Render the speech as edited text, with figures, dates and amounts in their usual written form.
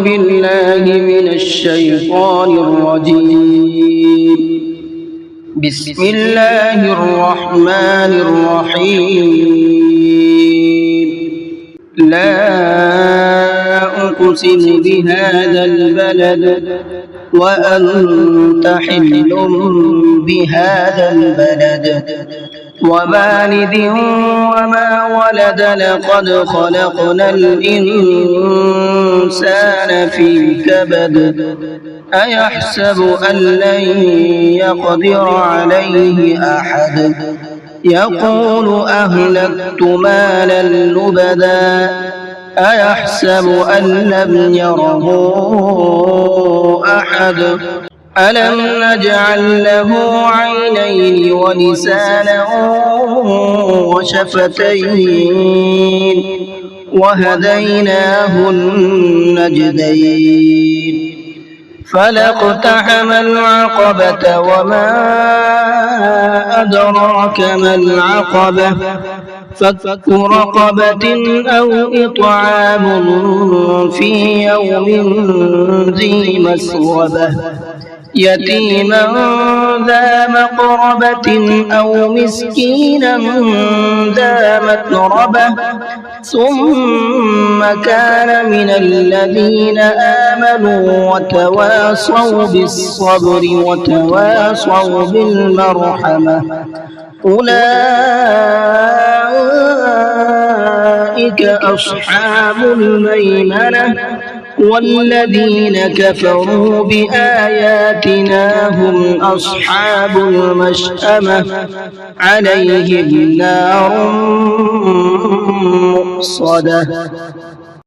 بالله من الشيطان الرجيم. بسم الله الرحمن الرحيم. لا أقسم بهذا البلد وأنت حل بهذا البلد ووالد وما ولد لقد خلقنا الإنسان في كبد أيحسب أن لن يقدر عليه أحد يقول أهلكت مالا لبدا أيحسب أن لم يره أحد ألم نجعل له عينين ولسانا وشفتين وهديناه النجدين فلاقتحم العقبة وما أدراك ما العقبة فك رقبة أو إطعام في يوم ذي مسغبة يتيما ذا مقربة أو مسكينا ذا متربة ثم كان من الذين آمنوا وتواصوا بالصبر وتواصوا بالمرحمة أولئك أصحاب الميمنة والذين كفروا بآياتنا هم أصحاب المشأمة عليهم نار مؤصدة